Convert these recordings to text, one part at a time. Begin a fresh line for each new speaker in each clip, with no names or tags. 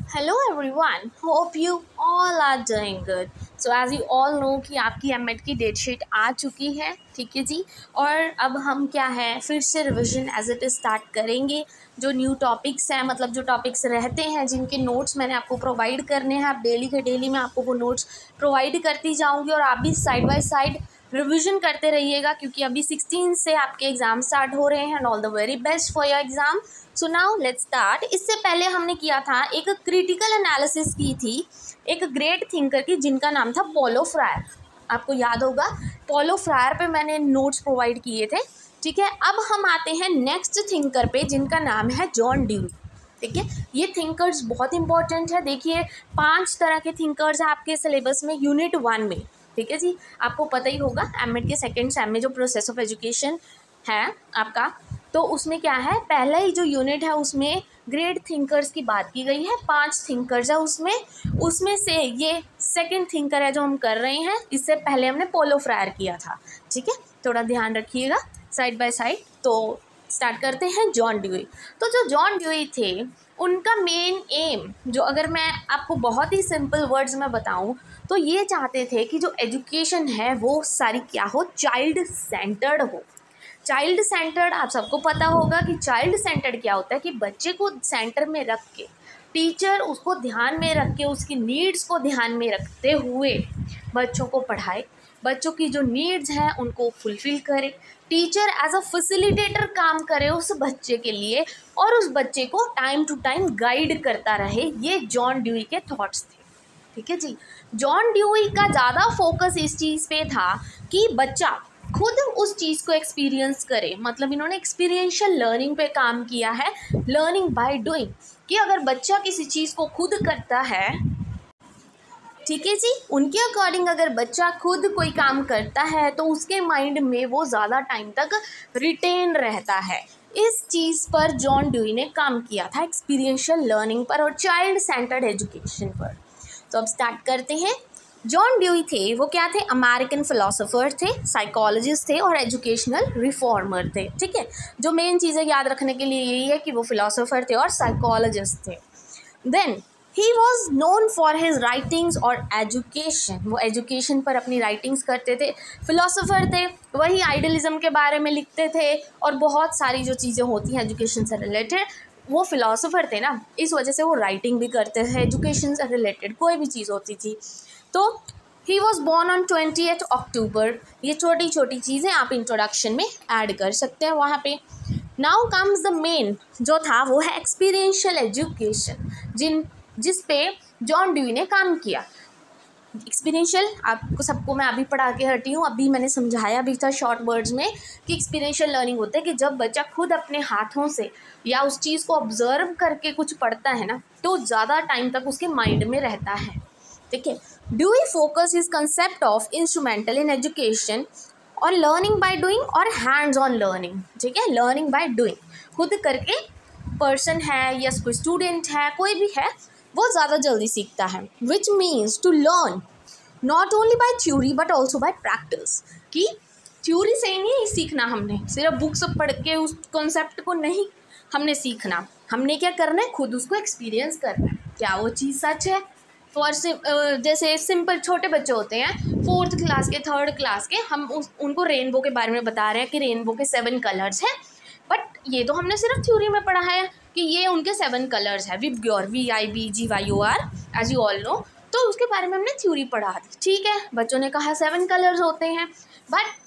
Hello everyone, hope you all are doing good. So as you all know कि आपकी MEd की date sheet आ चुकी है, ठीक है जी। और अब हम क्या है फिर से revision as it is start करेंगे। जो न्यू टॉपिक्स हैं, मतलब जो टॉपिक्स रहते हैं जिनके नोट्स मैंने आपको प्रोवाइड करने हैं, आप डेली के डेली मैं आपको वो नोट्स प्रोवाइड करती जाऊँगी और आप भी साइड बाय साइड रिवीजन करते रहिएगा, क्योंकि अभी 16 से आपके एग्ज़ाम स्टार्ट हो रहे हैं। And all the very best for your exam. So now let's start. इससे पहले हमने किया था एक क्रिटिकल एनालिसिस की थी एक ग्रेट थिंकर की जिनका नाम था पॉलो फ्रायर। आपको याद होगा पॉलो फ्रायर पे मैंने नोट्स प्रोवाइड किए थे, ठीक है। अब हम आते हैं नेक्स्ट थिंकर पे जिनका नाम है जॉन ड्यूई, ठीक है। ये थिंकर्स बहुत इंपॉर्टेंट है। देखिए 5 तरह के थिंकर्स हैं आपके सिलेबस में यूनिट 1 में, ठीक है जी। आपको पता ही होगा एमएड के सेकेंड सेम में जो प्रोसेस ऑफ एजुकेशन है आपका, तो उसमें क्या है, पहला ही जो यूनिट है उसमें ग्रेट थिंकर्स की बात की गई है। 5 थिंकर्स है उसमें से ये सेकंड थिंकर है जो हम कर रहे हैं। इससे पहले हमने पोलो फ्रायर किया था, ठीक है। थोड़ा ध्यान रखिएगा साइड बाय साइड। तो स्टार्ट करते हैं जॉन ड्यूई। तो जो जॉन ड्यूई थे उनका मेन एम, जो अगर मैं आपको बहुत ही सिंपल वर्ड्स में बताऊं तो ये चाहते थे कि जो एजुकेशन है वो सारी क्या हो, चाइल्ड सेंटर्ड हो। चाइल्ड सेंटर्ड आप सबको पता होगा कि चाइल्ड सेंटर्ड क्या होता है, कि बच्चे को सेंटर में रख के टीचर उसको ध्यान में रख के उसकी नीड्स को ध्यान में रखते हुए बच्चों को पढ़ाए, बच्चों की जो नीड्स हैं उनको फुलफ़िल करे। टीचर एज अ फैसिलिटेटर काम करे उस बच्चे के लिए और उस बच्चे को टाइम टू टाइम गाइड करता रहे। ये जॉन ड्यूई के थॉट्स थे, ठीक है जी। जॉन ड्यूई का ज़्यादा फोकस इस चीज़ पे था कि बच्चा खुद उस चीज़ को एक्सपीरियंस करे। मतलब इन्होंने एक्सपीरियंशियल लर्निंग पे काम किया है, लर्निंग बाय डूइंग, कि अगर बच्चा किसी चीज़ को खुद करता है, ठीक है जी, उनके अकॉर्डिंग अगर बच्चा खुद कोई काम करता है तो उसके माइंड में वो ज़्यादा टाइम तक रिटेन रहता है। इस चीज़ पर जॉन ड्यूई ने काम किया था, एक्सपीरियंशियल लर्निंग पर और चाइल्ड सेंटर्ड एजुकेशन पर। तो अब स्टार्ट करते हैं। जॉन ड्यूई थे वो क्या थे, अमेरिकन फिलोसोफर थे, साइकोलॉजिस्ट थे और एजुकेशनल रिफॉर्मर थे, ठीक है। जो मेन चीज़ें याद रखने के लिए यही है कि वो फिलोसोफर थे और साइकोलॉजिस्ट थे। Then he was known for his writings और एजुकेशन। वो एजुकेशन पर अपनी राइटिंग्स करते थे, फिलोसोफर थे, वही आइडियलिज्म के बारे में लिखते थे और बहुत सारी जो चीज़ें होती हैं एजुकेशन से रिलेटेड, वो फिलोसोफर थे ना, इस वजह से वो राइटिंग भी करते थे। एजुकेशन से रिलेटेड कोई भी चीज़ होती थी तो ही वॉज बॉर्न ऑन 28 अक्टूबर। ये छोटी छोटी चीज़ें आप इंट्रोडक्शन में ऐड कर सकते हैं वहाँ पे। नाउ कम्स द मेन जो था वो है एक्सपीरियंशियल एजुकेशन, जिस पे जॉन ड्यूई ने काम किया। एक्सपीरियंशियल आपको सबको मैं अभी पढ़ा के हटी हूँ, अभी मैंने समझाया भी था शॉर्ट वर्ड्स में कि एक्सपीरियंशियल लर्निंग होता है कि जब बच्चा खुद अपने हाथों से या उस चीज़ को ऑब्जर्व करके कुछ पढ़ता है ना, तो ज़्यादा टाइम तक उसके माइंड में रहता है, ठीक है। Dewey focus is concept of instrumental in education और लर्निंग बाय डूइंग और हैंड्स ऑन लर्निंग, ठीक है। लर्निंग बाय डूइंग, खुद करके पर्सन है या कोई स्टूडेंट है, कोई भी है, वो ज़्यादा जल्दी सीखता है। Which means to learn not only by theory but also by practice, कि थ्योरी से ही नहीं सीखना, हमने सिर्फ बुक्स पढ़ के उस कॉन्सेप्ट को नहीं हमने सीखना, हमने क्या करना है, खुद उसको एक्सपीरियंस करना है, क्या वो चीज़ सच है। फॉर जैसे सिंपल छोटे बच्चे होते हैं 4th क्लास के 3rd क्लास के, हम उनको रेनबो के बारे में बता रहे हैं कि रेनबो के 7 कलर्स हैं, बट ये तो हमने सिर्फ थ्योरी में पढ़ा है कि ये उनके 7 कलर्स है, VIBGYOR VIBGYOR as you all know. तो उसके बारे में हमने थ्योरी पढ़ा थी, ठीक है। बच्चों ने कहा 7 कलर्स होते हैं, बट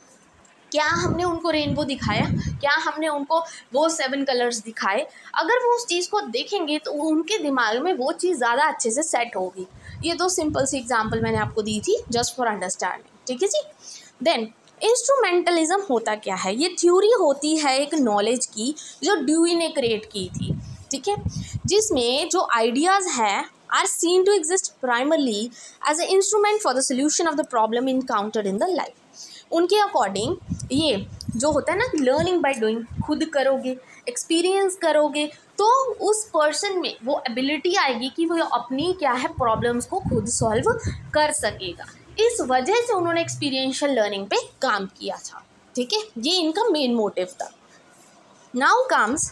क्या हमने उनको रेनबो दिखाया, क्या हमने उनको वो 7 कलर्स दिखाए? अगर वो उस चीज़ को देखेंगे तो उनके दिमाग में वो चीज़ ज़्यादा अच्छे से सेट होगी। ये दो सिंपल सी एग्जांपल मैंने आपको दी थी जस्ट फॉर अंडरस्टैंडिंग, ठीक है जी। देन इंस्ट्रूमेंटलिज्म होता क्या है, ये थ्योरी होती है एक नॉलेज की जो ड्यूई ने क्रिएट की थी, ठीक है, जिसमें जो आइडियाज़ है are seen to exist primarily as a instrument for the solution of the problem encountered in the life. उनके अकॉर्डिंग ये जो होता है ना, लर्निंग बाय डूइंग, खुद करोगे, एक्सपीरियंस करोगे तो उस पर्सन में वो एबिलिटी आएगी कि वो अपनी क्या है प्रॉब्लम्स को खुद सॉल्व कर सकेगा। इस वजह से उन्होंने एक्सपीरियंशियल लर्निंग पे काम किया था, ठीक है। ये इनका मेन मोटिव था। Now comes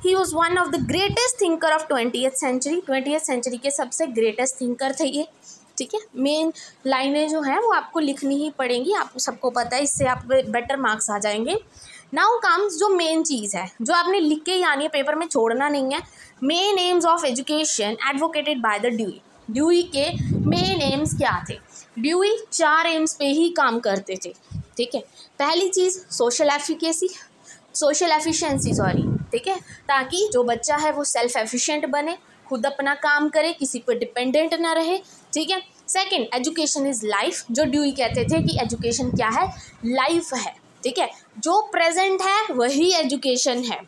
he was one of the greatest thinker of 20th century. 20th century के सबसे ग्रेटेस्ट थिंकर थे ये, ठीक है। मेन लाइनें जो हैं वो आपको लिखनी ही पड़ेंगी, आपको सबको पता है, इससे आप बेटर मार्क्स आ जाएंगे। नाउ कम्स जो मेन चीज़ है जो आपने लिख के ही आनी है, पेपर में छोड़ना नहीं है। Main aims of education advocated by the Dewey. Dewey के मेन एम्स क्या थे? ड्यूई 4 एम्स पे ही काम करते थे, ठीक है। पहली चीज़ सोशल एफिशिएंसी, ठीक है, ताकि जो बच्चा है वो सेल्फ एफिशिएंट बने, खुद अपना काम करे, किसी पर डिपेंडेंट ना रहे, ठीक है। Second, education is life. जो ड्यूई कहते थे कि एजुकेशन क्या है? लाइफ है, ठीक है। जो प्रेजेंट है वही एजुकेशन है।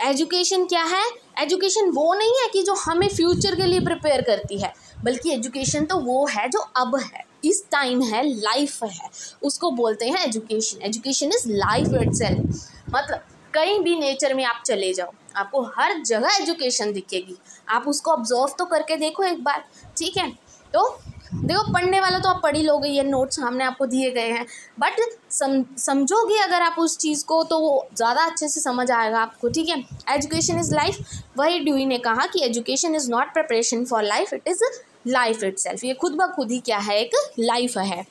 एजुकेशन क्या है? एजुकेशन वो नहीं है कि जो हमें फ्यूचर के लिए प्रिपेयर करती है, बल्कि एजुकेशन तो वो है जो अब है, इस टाइम है, लाइफ है, उसको बोलते हैं education. Education is life itself. मतलब कहीं भी नेचर में आप चले जाओ, आपको हर जगह एजुकेशन दिखेगी। आप उसको ऑब्जर्व तो करके देखो एक बार, ठीक है। तो देखो, पढ़ने वाला तो आप पढ़ ही लोगे, ये नोट्स सामने आपको दिए गए हैं, बट समझोगे अगर आप उस चीज़ को तो वो ज़्यादा अच्छे से समझ आएगा आपको, ठीक है। Education is life. वही ड्यूई ने कहा कि education is not preparation for life, it is life itself. ये खुद ब खुद ही क्या है? एक लाइफ है।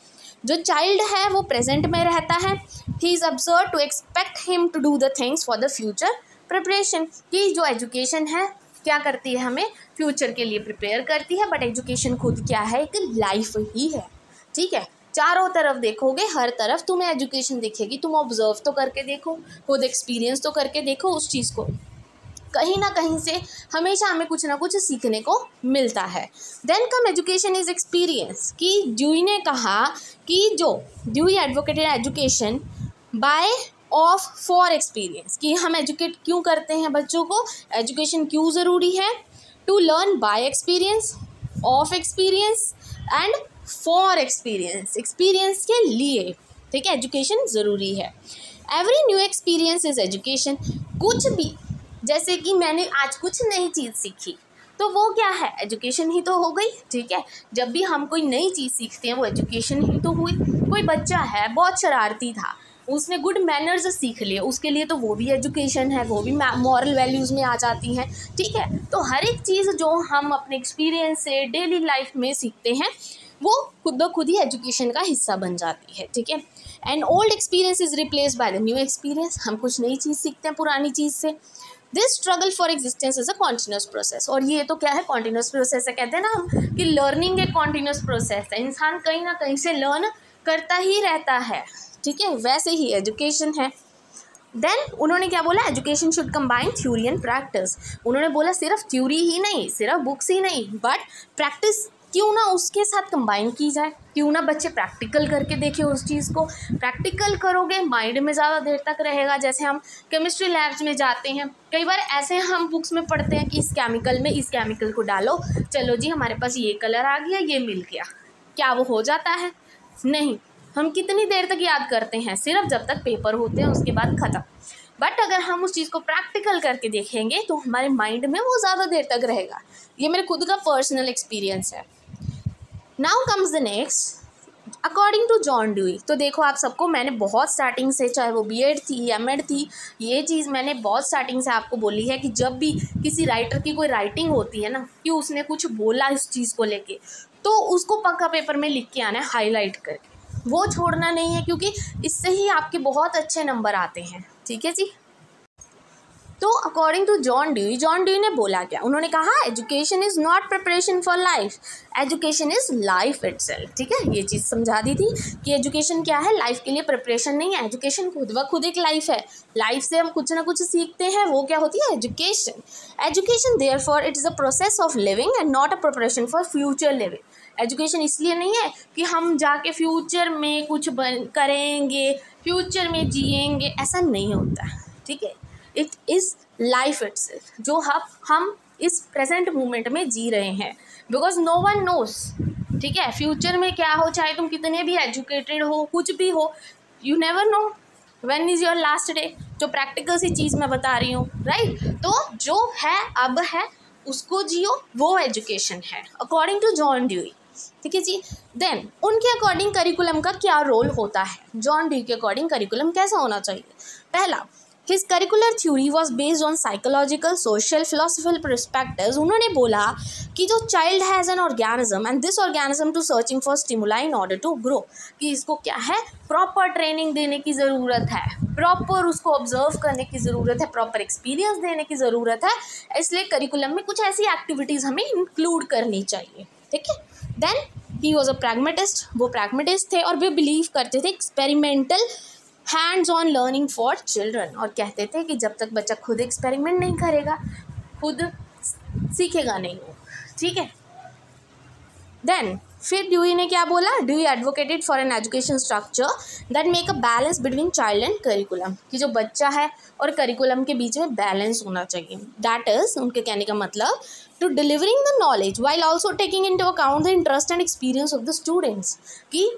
जो चाइल्ड है वो प्रेजेंट में रहता है। He is observe to expect him to do the things for the future preparation. कि जो एजुकेशन है क्या करती है? हमें फ्यूचर के लिए प्रिपेयर करती है, बट एजुकेशन खुद क्या है? एक लाइफ ही है, ठीक है। चारों तरफ देखोगे, हर तरफ तुम्हें एजुकेशन दिखेगी। तुम ऑब्जर्व तो करके देखो, खुद एक्सपीरियंस तो करके देखो उस चीज़ को। कहीं ना कहीं से हमेशा हमें कुछ ना कुछ सीखने को मिलता है। Then come education is experience. कि ड्यूई ने कहा कि जो Dewey advocated education by of for experience, कि हम एजुकेट क्यों करते हैं बच्चों को, एजुकेशन क्यों ज़रूरी है? To learn by experience, of experience and for experience. Experience के लिए, ठीक है, एजुकेशन ज़रूरी है। Every new experience is education. कुछ भी, जैसे कि मैंने आज कुछ नई चीज़ सीखी, तो वो क्या है? एजुकेशन ही तो हो गई, ठीक है। जब भी हम कोई नई चीज़ सीखते हैं वो एजुकेशन ही तो हुई। कोई बच्चा है बहुत शरारती था, उसने गुड मैनर्स सीख लिए, उसके लिए तो वो भी एजुकेशन है, वो भी मॉरल वैल्यूज़ में आ जाती हैं, ठीक है। तो हर एक चीज़ जो हम अपने एक्सपीरियंस से डेली लाइफ में सीखते हैं वो खुद ब खुद ही एजुकेशन का हिस्सा बन जाती है, ठीक है। And old experience is replace by the new experience. हम कुछ नई चीज़ सीखते हैं पुरानी चीज़ से। This struggle for existence is a continuous process. और ये तो क्या है? कॉन्टिन्यूस प्रोसेस है। कहते हैं ना हम कि लर्निंग एक कॉन्टिन्यूस प्रोसेस है, इंसान कहीं ना कहीं से लर्न करता ही रहता है, ठीक है। वैसे ही एजुकेशन है। देन उन्होंने क्या बोला? Education should combine theory and practice. उन्होंने बोला सिर्फ थ्योरी ही नहीं, सिर्फ बुक्स ही नहीं, बट प्रैक्टिस क्यों ना उसके साथ कंबाइन की जाए। क्यों ना बच्चे प्रैक्टिकल करके देखें उस चीज़ को। प्रैक्टिकल करोगे माइंड में ज़्यादा देर तक रहेगा। जैसे हम केमिस्ट्री लैब्स में जाते हैं, कई बार ऐसे हम बुक्स में पढ़ते हैं कि इस केमिकल में इस केमिकल को डालो, चलो जी हमारे पास ये कलर आ गया, ये मिल गया। क्या वो हो जाता है? नहीं। हम कितनी देर तक याद करते हैं? सिर्फ जब तक पेपर होते हैं, उसके बाद ख़त्म। बट अगर हम उस चीज़ को प्रैक्टिकल करके देखेंगे तो हमारे माइंड में वो ज़्यादा देर तक रहेगा। ये मेरे खुद का पर्सनल एक्सपीरियंस है। Now comes the next, according to John Dewey. तो देखो आप सबको मैंने बहुत स्टार्टिंग से, चाहे वो बीएड थी, एमएड थी, ये चीज़ मैंने बहुत स्टार्टिंग से आपको बोली है कि जब भी किसी राइटर की कोई राइटिंग होती है ना, कि उसने कुछ बोला इस चीज़ को लेके, तो उसको पक्का पेपर में लिख के आना है, हाईलाइट करके, वो छोड़ना नहीं है, क्योंकि इससे ही आपके बहुत अच्छे नंबर आते हैं, ठीक है जी। तो अकॉर्डिंग टू जॉन ड्यूई ने बोला क्या? उन्होंने कहा education is not preparation for life, education is life itself, ठीक है। ये चीज़ समझा दी थी कि एजुकेशन क्या है? लाइफ के लिए प्रिपरेशन नहीं है, एजुकेशन खुद ब खुद एक लाइफ है। लाइफ से हम कुछ ना कुछ सीखते हैं, वो क्या होती है? Education. Education therefore it is a process of living and not a preparation for future living. Education इसलिए नहीं है कि हम जाके फ्यूचर में कुछ करेंगे, फ्यूचर में जिएंगे, ऐसा नहीं होता, ठीक है। इट इज़ लाइफ इटसेल्फ, जो हम इस प्रेजेंट मोमेंट में जी रहे हैं, बिकॉज नो वन नोस, ठीक है। फ्यूचर में क्या हो, चाहे तुम कितने भी एजुकेटेड हो, कुछ भी हो, you never know when is your last day. जो प्रैक्टिकल सी चीज़ मैं बता रही हूँ, राइट। तो जो है अब है, उसको जियो, वो एजुकेशन है अकॉर्डिंग टू जॉन ड्यूई, ठीक है जी। देन उनके अकॉर्डिंग करिकुलम का क्या रोल होता है? जॉन ड्यूई के अकॉर्डिंग करिकुलम कैसा होना चाहिए? पहला, His curricular theory was based on psychological, social, philosophical perspectives. उन्होंने बोला कि जो child has an organism and this organism to searching for stimuli in order to grow, कि इसको क्या है, proper training देने की ज़रूरत है, proper उसको observe करने की ज़रूरत है, proper experience देने की ज़रूरत है, इसलिए curriculum में कुछ ऐसी activities हमें include करनी चाहिए, ठीक है. Then he was a pragmatist, वो pragmatist थे और वे believe करते थे experimental hands on learning for children, और कहते थे कि जब तक बच्चा खुद एक्सपेरिमेंट नहीं करेगा खुद सीखेगा नहीं वो, ठीक है. देन फिर ड्यूई ने क्या बोला, Dewey advocated for an education structure that make a balance between child and curriculum, कि जो बच्चा है और करिकुलम के बीच में बैलेंस होना चाहिए. दैट इज, उनके कहने का मतलब, to delivering the knowledge while also taking into account the interest and experience of the students, कि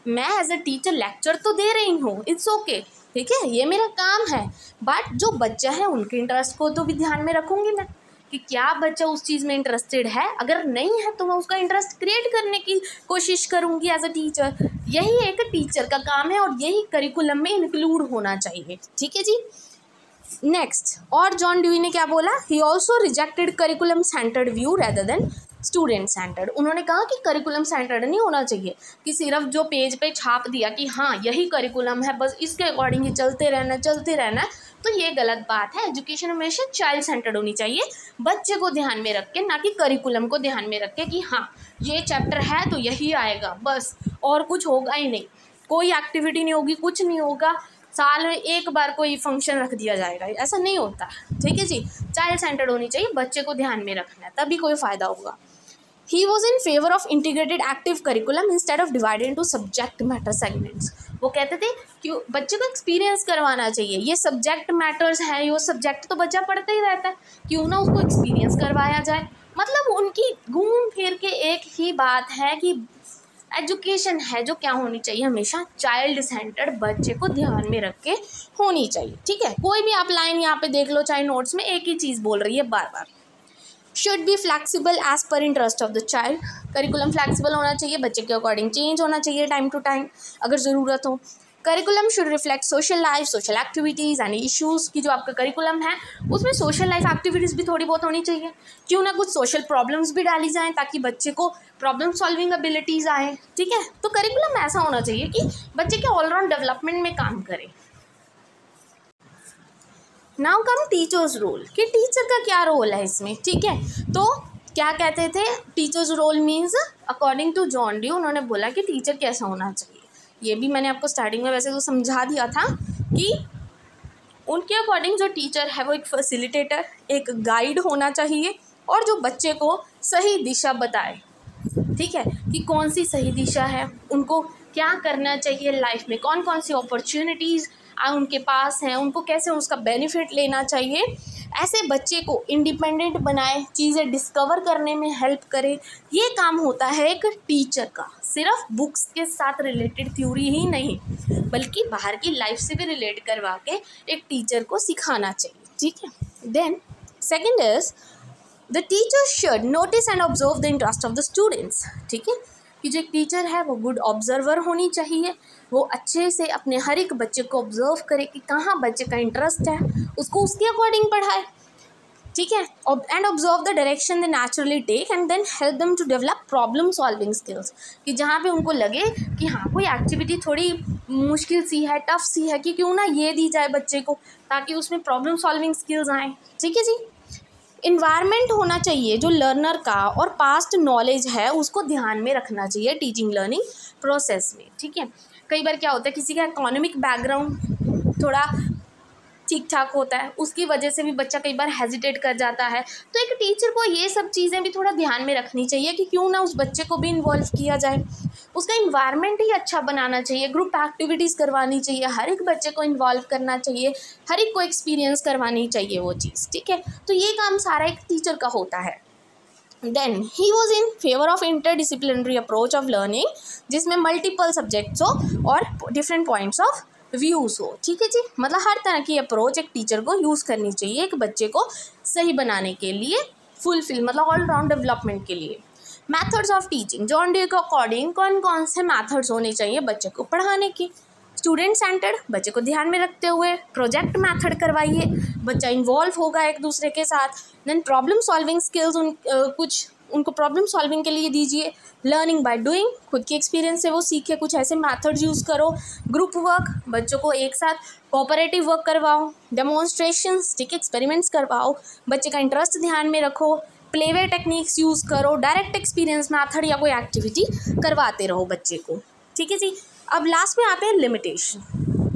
मैं एज अ टीचर लेक्चर तो दे रही हूँ, इट्स ओके, ठीक है, ये मेरा काम है, बट जो बच्चा है उनके इंटरेस्ट को तो भी ध्यान में रखूँगी मैं, कि क्या बच्चा उस चीज़ में इंटरेस्टेड है, अगर नहीं है तो मैं उसका इंटरेस्ट क्रिएट करने की कोशिश करूँगी एज अ टीचर. यही एक टीचर का काम है और यही करिकुलम में इंक्लूड होना चाहिए, ठीक है जी. नेक्स्ट, और जॉन ड्यूई ने क्या बोला, he also rejected curriculum centred view rather than student centred. उन्होंने कहा कि करिकुलम सेंटर्ड नहीं होना चाहिए, कि सिर्फ जो पेज पे छाप दिया कि हाँ यही करिकुलम है, बस इसके अकॉर्डिंग ही चलते रहना, तो ये गलत बात है. एजुकेशन हमेशा चाइल्ड सेंटर्ड होनी चाहिए, बच्चे को ध्यान में रख के, ना कि करिकुलम को ध्यान में रख के कि हाँ ये चैप्टर है तो यही आएगा बस, और कुछ होगा ही नहीं, कोई एक्टिविटी नहीं होगी, कुछ नहीं होगा, साल में एक बार कोई फंक्शन रख दिया जाएगा, ऐसा नहीं होता, ठीक है जी. चाइल्ड सेंटर्ड होनी चाहिए, बच्चे को ध्यान में रखना है, तभी कोई फ़ायदा होगा. He was in favor of integrated active curriculum instead of divided into subject matter segments. वो कहते थे कि बच्चे को एक्सपीरियंस करवाना चाहिए, ये सब्जेक्ट मैटर्स है, ये सब्जेक्ट तो बच्चा पढ़ता ही रहता है, क्यों ना उसको एक्सपीरियंस करवाया जाए. मतलब उनकी घूम फिर के एक ही बात है कि एजुकेशन है जो क्या होनी चाहिए, हमेशा चाइल्ड सेंटर्ड, बच्चे को ध्यान में रख के होनी चाहिए, ठीक है. कोई भी आप लाइन यहाँ पे देख लो, चाहे नोट्स में एक ही चीज़ बोल रही है बार बार. Should be flexible as per interest of the child, curriculum flexible होना चाहिए, बच्चे के अकॉर्डिंग चेंज होना चाहिए टाइम टू टाइम अगर ज़रूरत हो. Curriculum should reflect social life, social activities and issues, की जो आपका करिकुलम है उसमें सोशल लाइफ एक्टिविटीज़ भी थोड़ी बहुत होनी चाहिए, क्यों ना कुछ सोशल प्रॉब्लम्स भी डाली जाएँ ताकि बच्चे को प्रॉब्लम सॉल्विंग एबिलिटीज़ आए, ठीक है. तो करिकुलम ऐसा होना चाहिए कि बच्चे के ऑलराउंड डेवलपमेंट में काम करे. नाउ कम टीचर्स रोल, कि टीचर का क्या रोल है इसमें, ठीक है. तो क्या कहते थे, teachers role means according to John Dewey, उन्होंने बोला कि टीचर कैसा होना चाहिए. ये भी मैंने आपको स्टार्टिंग में वैसे तो समझा दिया था कि उनके अकॉर्डिंग जो टीचर है वो एक फैसिलिटेटर, एक गाइड होना चाहिए, और जो बच्चे को सही दिशा बताए, ठीक है, कि कौन सी सही दिशा है, उनको क्या करना चाहिए लाइफ में, कौन कौन सी अपॉर्चुनिटीज़ उनके पास हैं, उनको कैसे उसका बेनिफिट लेना चाहिए, ऐसे बच्चे को इंडिपेंडेंट बनाए, चीज़ें डिस्कवर करने में हेल्प करे. ये काम होता है एक टीचर का. सिर्फ बुक्स के साथ रिलेटेड थ्योरी ही नहीं, बल्कि बाहर की लाइफ से भी रिलेट करवा के एक टीचर को सिखाना चाहिए, ठीक है. Then second is the teacher should notice and observe the interest of the students, ठीक है, कि जो एक टीचर है वो गुड ऑब्जर्वर होनी चाहिए, वो अच्छे से अपने हर एक बच्चे को ऑब्जर्व करे कि कहाँ बच्चे का इंटरेस्ट है, उसको उसके अकॉर्डिंग पढ़ाए, ठीक है. And observe the direction they naturally take and then help them to develop problem solving skills, कि जहाँ पे उनको लगे कि हाँ कोई एक्टिविटी थोड़ी मुश्किल सी है, टफ सी है, कि क्यों ना ये दी जाए बच्चे को ताकि उसमें प्रॉब्लम सॉल्विंग स्किल्स आएँ, ठीक है जी. इन्वायरमेंट होना चाहिए जो लर्नर का और पास्ट नॉलेज है उसको ध्यान में रखना चाहिए टीचिंग लर्निंग प्रोसेस में, ठीक है. कई बार क्या होता है, किसी का इकोनॉमिक बैकग्राउंड थोड़ा ठीक ठाक होता है, उसकी वजह से भी बच्चा कई बार हेजिटेट कर जाता है, तो एक टीचर को ये सब चीज़ें भी थोड़ा ध्यान में रखनी चाहिए कि क्यों ना उस बच्चे को भी इन्वॉल्व किया जाए, उसका इन्वायरमेंट ही अच्छा बनाना चाहिए, ग्रुप एक्टिविटीज़ करवानी चाहिए, हर एक बच्चे को इन्वॉल्व करना चाहिए, हर एक को एक्सपीरियंस करवानी चाहिए वो चीज़, ठीक है. तो ये काम सारा एक टीचर का होता है. Then he was in favour of interdisciplinary approach of learning, जिसमें मल्टीपल सब्जेक्ट्स हो और डिफरेंट पॉइंट्स ऑफ व्यूज़ हो, ठीक है जी. मतलब हर तरह की अप्रोच एक टीचर को यूज़ करनी चाहिए एक बच्चे को सही बनाने के लिए, फुलफिल मतलब ऑल राउंड डेवलपमेंट के लिए. Methods of teaching, John due के अकॉर्डिंग कौन कौन से मेथड्स होने चाहिए बच्चे को पढ़ाने की. स्टूडेंट सेंटर्ड, बच्चे को ध्यान में रखते हुए प्रोजेक्ट मेथड करवाइए, बच्चा इन्वॉल्व होगा एक दूसरे के साथ। देन प्रॉब्लम सॉल्विंग स्किल्स कुछ उनको प्रॉब्लम सॉल्विंग के लिए दीजिए। लर्निंग बाय डूइंग, खुद के एक्सपीरियंस से वो सीखे, कुछ ऐसे मेथड्स यूज़ करो। ग्रुप वर्क, बच्चों को एक साथ कोऑपरेटिव वर्क करवाओ। डेमोन्स्ट्रेशंस, ठीक है, एक्सपेरिमेंट्स करवाओ, बच्चे का इंटरेस्ट ध्यान में रखो। प्लेवे टेक्निक्स यूज़ करो, डायरेक्ट एक्सपीरियंस मेथड या कोई एक्टिविटी करवाते रहो बच्चे को, ठीक है जी। अब लास्ट में आते हैं लिमिटेशन।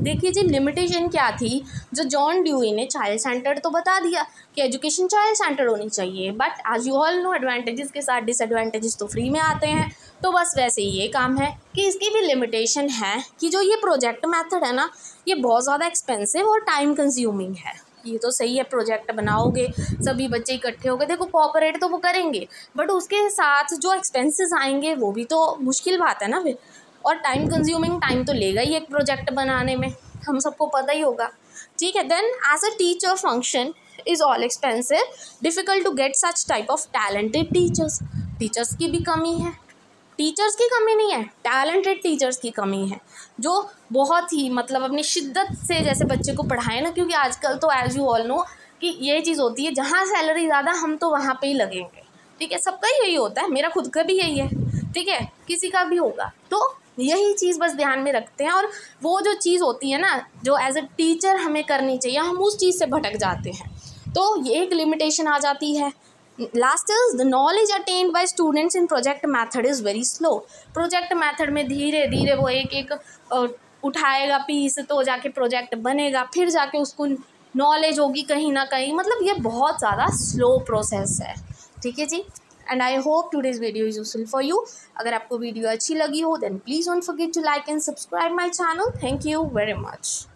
देखिए जी, लिमिटेशन क्या थी, जो जॉन ड्यूई ने चाइल्ड सेंटर्ड तो बता दिया कि एजुकेशन चाइल्ड सेंटर्ड होनी चाहिए, but as you all know advantages के साथ डिसएडवांटेजेस तो फ्री में आते हैं। तो बस वैसे ही ये काम है कि इसकी भी लिमिटेशन है कि जो ये प्रोजेक्ट मेथड है ना, ये बहुत ज़्यादा एक्सपेंसिव और टाइम कंज्यूमिंग है। ये तो सही है, प्रोजेक्ट बनाओगे, सभी बच्चे इकट्ठे होकर, देखो कोऑपरेट तो वो करेंगे, बट उसके साथ जो एक्सपेंसेस आएंगे वो भी तो मुश्किल बात है ना फिर। और टाइम कंज्यूमिंग, टाइम तो लेगा ही एक प्रोजेक्ट बनाने में, हम सबको पता ही होगा, ठीक है। Then as a teacher function is all expensive, difficult to get such type of talented teachers. Teachers की भी कमी है, टीचर्स की कमी नहीं है, टैलेंटेड टीचर्स की कमी है, जो बहुत ही मतलब अपनी शिद्दत से जैसे बच्चे को पढ़ाएं ना, क्योंकि आजकल तो एज यू ऑल नो कि ये चीज़ होती है, जहाँ सैलरी ज़्यादा हम तो वहाँ पे ही लगेंगे, ठीक है। सबका ही यही होता है, मेरा खुद का भी यही है, ठीक है, किसी का भी होगा। तो यही चीज़ बस ध्यान में रखते हैं, और वो जो चीज़ होती है ना, जो एज अ टीचर हमें करनी चाहिए, हम उस चीज़ से भटक जाते हैं, तो ये एक लिमिटेशन आ जाती है। Last is the knowledge attend bye students in project method is very slow. Project method में धीरे धीरे वो एक एक उठाएगा पीस, तो जाके प्रोजेक्ट बनेगा, फिर जाके उसको नॉलेज होगी कहीं ना कहीं, मतलब ये बहुत ज़्यादा स्लो प्रोसेस है, ठीक है जी। And I hope today's video is useful for you. अगर आपको वीडियो अच्छी लगी हो then please don't forget to like and subscribe my channel. Thank you very much.